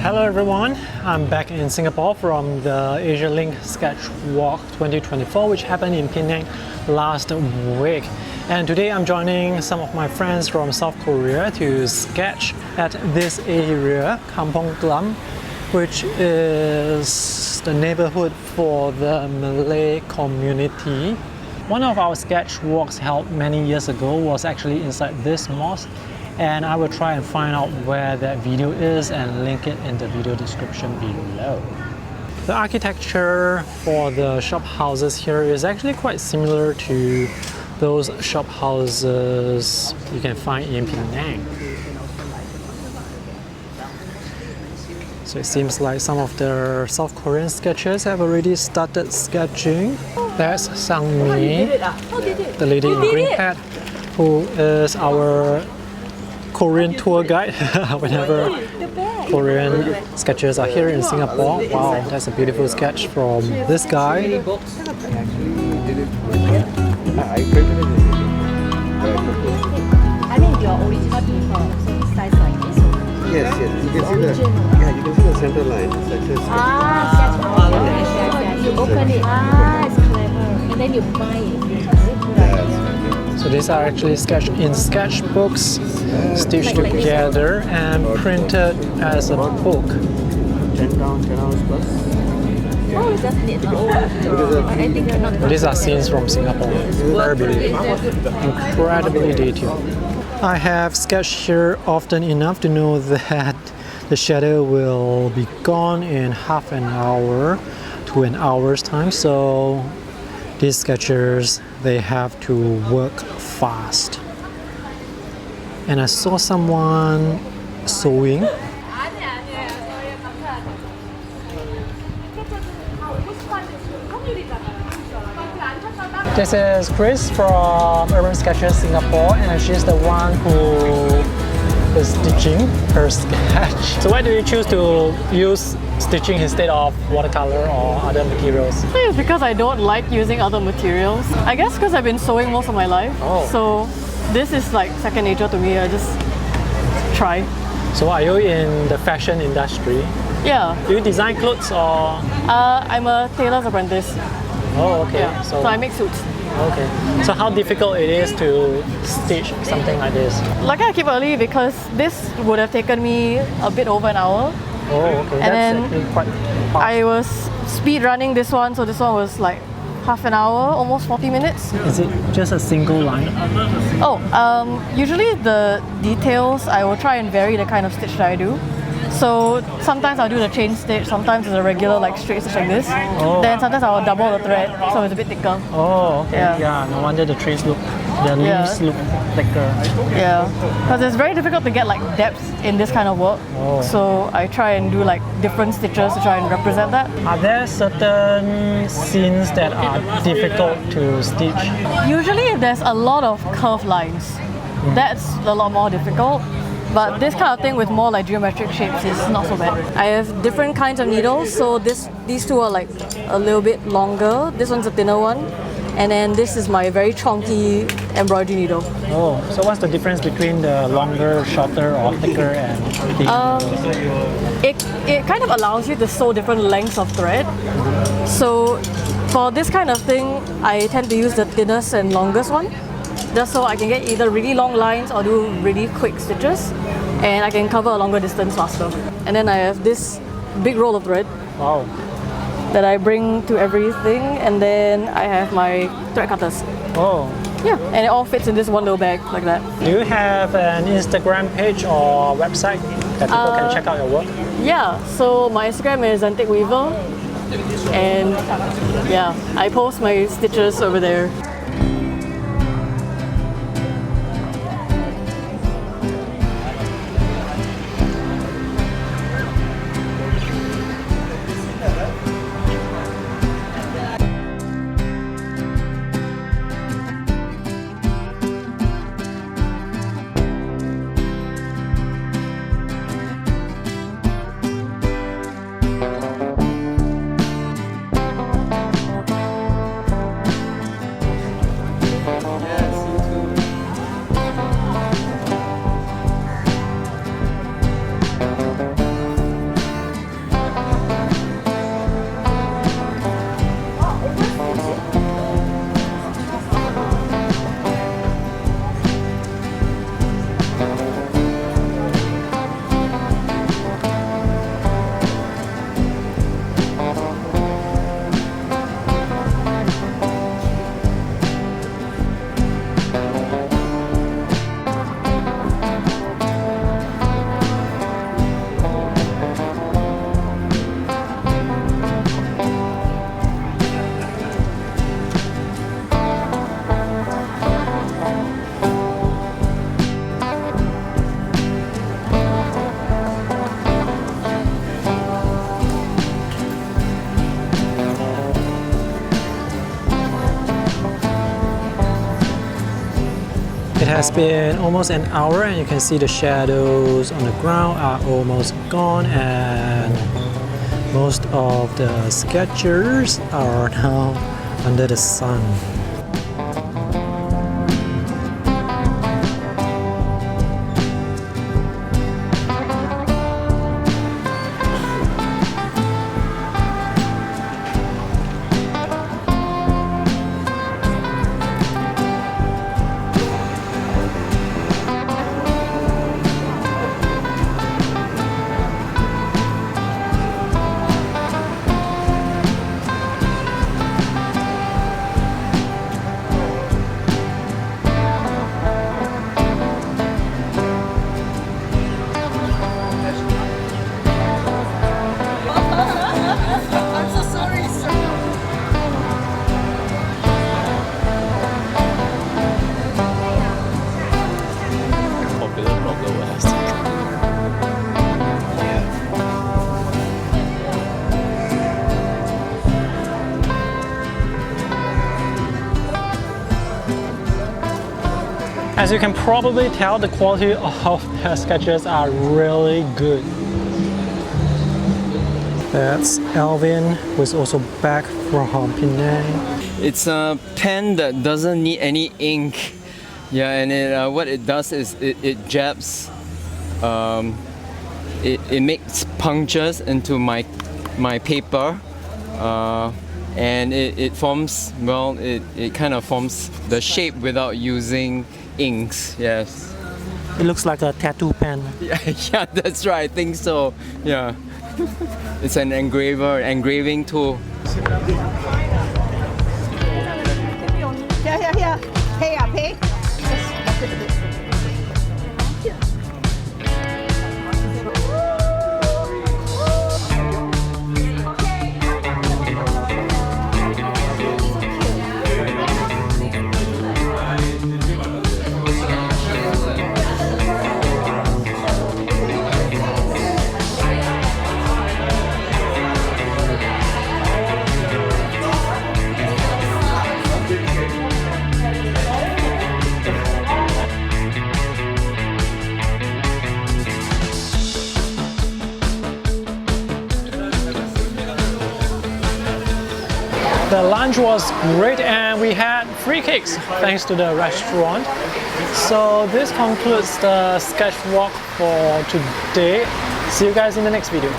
Hello everyone, I'm back in Singapore from the Asia Link Sketchwalk 2024 which happened in Penang last week. And today I'm joining some of my friends from South Korea to sketch at this area, Kampong Glam, which is the neighborhood for the Malay community. One of our sketch walks held many years ago was actually inside this mosque, and I will try and find out where that video is and link it in the video description below. The architecture for the shop houses here is actually quite similar to those shop houses you can find in Penang. So it seems like some of the South Korean sketchers have already started sketching. There's Sang-mi, the lady in green hat, who is our Korean tour guide whenever Korean sketchers are here in Singapore. Wow, that's a beautiful sketch from this guy. I mean your original paper, so size like this. Yes, you can see the center line. You open it. It's clever. And then you buy it. So these are actually sketched in sketchbooks, stitched together and printed as a book. 10 down, 10 hours plus. Oh, it's just neat. I think you're not. These are scenes from Singapore. Very beautiful. Incredibly detailed. I have sketched here often enough to know that the shadow will be gone in half an hour to an hour's time. So these sketchers, they have to work fast. And I saw someone sewing. This is Chris from Urban Sketches Singapore, and she's the one who is stitching her sketch. So why do you choose to use stitching instead of watercolor or other materials? I think it's because I don't like using other materials. I guess because I've been sewing most of my life. Oh. So this is like second nature to me. I just try. So are you in the fashion industry? Yeah. Do you design clothes or? I'm a tailor's apprentice. Oh, okay. Yeah. So I make suits. Okay. So how difficult it is to stitch something like this? Lucky I keep early because this would have taken me a bit over an hour. Oh, okay. And That's then actually quite fast. I was speed running this one, so this one was like half an hour, almost 40 minutes. Is it just a single line? Oh, usually the details, I will try and vary the kind of stitch that I do. So sometimes I'll do the chain stitch, sometimes it's a regular like straight stitch like this. Oh. Then sometimes I'll double the thread, so it's a bit thicker. Oh, okay. Yeah. Yeah, no wonder the leaves look thicker. Yeah, because it's very difficult to get like depth in this kind of work. Oh. So I try and do like different stitches to try and represent that. Are there certain scenes that are difficult to stitch? Usually if there's a lot of curved lines, that's a lot more difficult. But this kind of thing with more like geometric shapes is not so bad. I have different kinds of needles, so these two are like a little bit longer. This one's a thinner one. And then this is my very chunky embroidery needle. Oh, so what's the difference between the longer, shorter, or thicker and thin? It kind of allows you to sew different lengths of thread. So for this kind of thing, I tend to use the thinnest and longest one, just so I can get either really long lines or do really quick stitches, and I can cover a longer distance faster. And then I have this big roll of thread Wow. that I bring to everything, and then I have my thread cutters. Oh. Yeah, and it all fits in this one little bag like that. Do you have an Instagram page or website that people can check out your work? Yeah, so my Instagram is Antique Weaver, and yeah, I post my stitches over there. has been almost an hour and you can see the shadows on the ground are almost gone and most of the sketchers are now under the sun. As you can probably tell, the quality of the sketches are really good. That's Alvin, who is also back from Penang. It's a pen that doesn't need any ink. Yeah, and what it does is it jabs, it makes punctures into my paper, and it forms, well, it kind of forms the shape without using inks. Yes. It looks like a tattoo pen. Yeah, that's right. I think so. Yeah. It's an engraving tool. Here. Pay. The lunch was great and we had free cakes thanks to the restaurant. So this concludes the sketch walk for today. See you guys in the next video.